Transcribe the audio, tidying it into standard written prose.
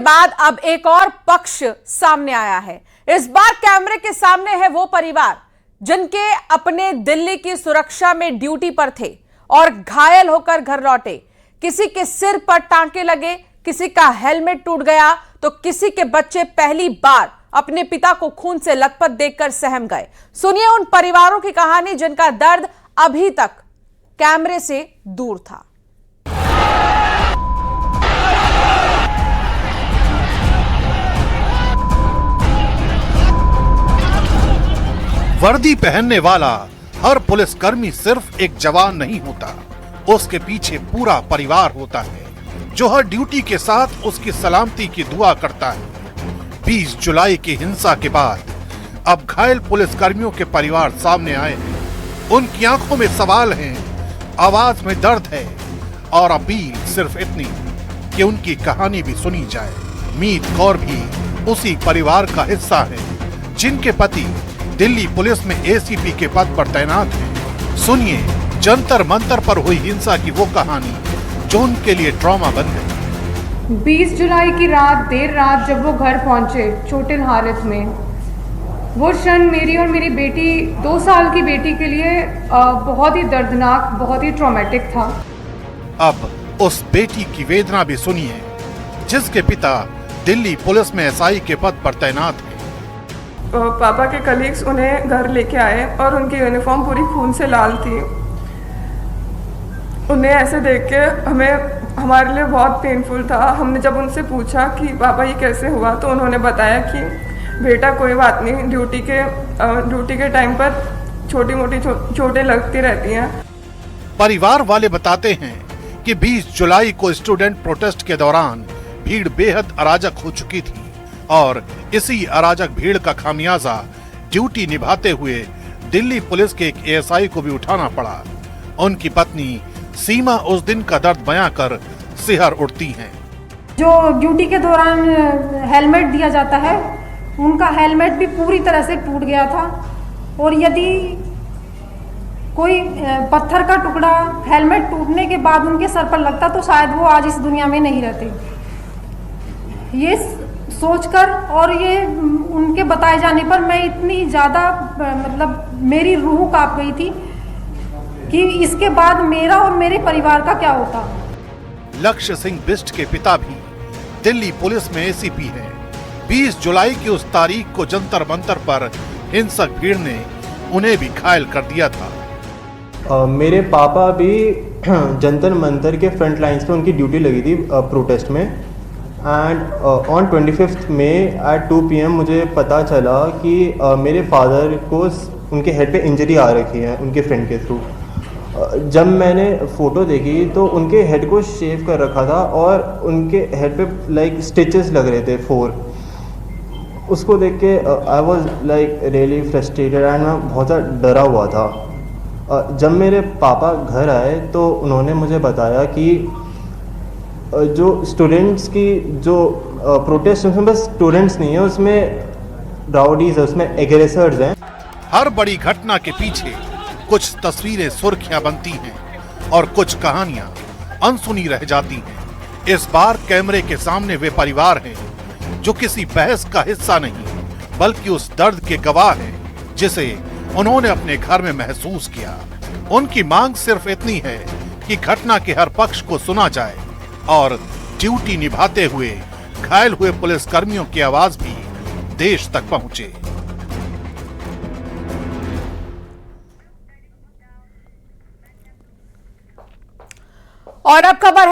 बाद अब एक और पक्ष सामने आया है। इस बार कैमरे के सामने है वो परिवार जिनके अपने दिल्ली की सुरक्षा में ड्यूटी पर थे और घायल होकर घर लौटे। किसी के सिर पर टांके लगे, किसी का हेलमेट टूट गया तो किसी के बच्चे पहली बार अपने पिता को खून से लथपथ देखकर सहम गए। सुनिए उन परिवारों की कहानी जिनका दर्द अभी तक कैमरे से दूर था। वर्दी पहनने वाला हर पुलिसकर्मी सिर्फ एक जवान नहीं होता, उसके पीछे पूरा परिवार होता है जो हर ड्यूटी के साथ उसकी सलामती की दुआ करता है। 20 जुलाई की हिंसा के बाद अब घायल पुलिसकर्मियों के परिवार सामने आए हैं। उनकी आंखों में सवाल हैं, आवाज में दर्द है और अपील सिर्फ इतनी कि उनकी कहानी भी सुनी जाए। मीत कौर भी उसी परिवार का हिस्सा है जिनके पति दिल्ली पुलिस में एसीपी के पद पर तैनात हैं। सुनिए जंतर मंतर पर हुई हिंसा की वो कहानी जो उनके लिए ट्रॉमा बन गई। 20 जुलाई की रात देर रात जब वो घर पहुंचे चोटिल हालत में, वो क्षण मेरी और मेरी बेटी 2 साल की बेटी के लिए बहुत ही दर्दनाक, बहुत ही ट्रॉमेटिक था। अब उस बेटी की वेदना भी सुनिए जिसके पिता दिल्ली पुलिस में एसआई के पद पर तैनात हैं। पापा के कलीग्स उन्हें घर लेके आए और उनकी यूनिफॉर्म पूरी खून से लाल थी। उन्हें ऐसे देख के हमारे लिए बहुत पेनफुल था। हमने जब उनसे पूछा कि पापा ये कैसे हुआ तो उन्होंने बताया कि बेटा कोई बात नहीं, ड्यूटी के टाइम पर छोटी मोटी चोटें लगती रहती हैं। परिवार वाले बताते हैं कि 20 जुलाई को स्टूडेंट प्रोटेस्ट के दौरान भीड़ बेहद अराजक हो चुकी थी और इसी अराजक भीड़ का खामियाजा ड्यूटी निभाते हुए दिल्ली पुलिस के एक एएसआई को भी उठाना पड़ा। उनकी पत्नी सीमा उस दिन का दर्द बयां कर सिहर उठती हैं। जो ड्यूटी के दौरान हेलमेट दिया जाता है, उनका हेलमेट भी पूरी तरह से टूट गया था और यदि कोई पत्थर का टुकड़ा हेलमेट टूटने के बाद उनके सर पर लगता तो शायद वो आज इस दुनिया में नहीं रहते। ये सोचकर और ये उनके बताए जाने पर मैं इतनी ज़्यादा मतलब मेरी रूह कांप गई थी कि इसके बाद मेरा और मेरे परिवार का क्या होता। लक्ष्य सिंह बिष्ट के पिता भी दिल्ली पुलिस में एसीपी हैं। 20 जुलाई की उस तारीख को जंतर मंतर पर हिंसक भीड़ ने उन्हें भी घायल कर दिया था। मेरे पापा भी जंतर मंतर के फ्रंट लाइंस पे उनकी ड्यूटी लगी थी प्रोटेस्ट में। And on 25 May at 2 PM मुझे पता चला कि मेरे फादर को उनके हेड पे इंजरी आ रखी है उनके फ्रेंड के थ्रू। जब मैंने फ़ोटो देखी तो उनके हेड को शेव कर रखा था और उनके हेड पे लाइक स्टिचेस लग रहे थे 4। उसको देख के I was like really frustrated and मैं बहुत ज़्यादा डरा हुआ था। जब मेरे पापा घर आए तो उन्होंने मुझे बताया कि जो स्टूडेंट्स की जो प्रोटेस्ट उसमें बस स्टूडेंट्स नहीं है, उसमें राउडीज है, उसमें एग्रेसर्स हैं। हर बड़ी घटना के पीछे कुछ तस्वीरें सुर्खियां बनती हैं और कुछ कहानियां अनसुनी रह जाती हैं। इस बार कैमरे के सामने वे परिवार हैं जो किसी बहस का हिस्सा नहीं बल्कि उस दर्द के गवाह हैं जिसे उन्होंने अपने घर में महसूस किया। उनकी मांग सिर्फ इतनी है कि घटना के हर पक्ष को सुना जाए और ड्यूटी निभाते हुए घायल हुए पुलिसकर्मियों की आवाज भी देश तक पहुंचे। और अब खबर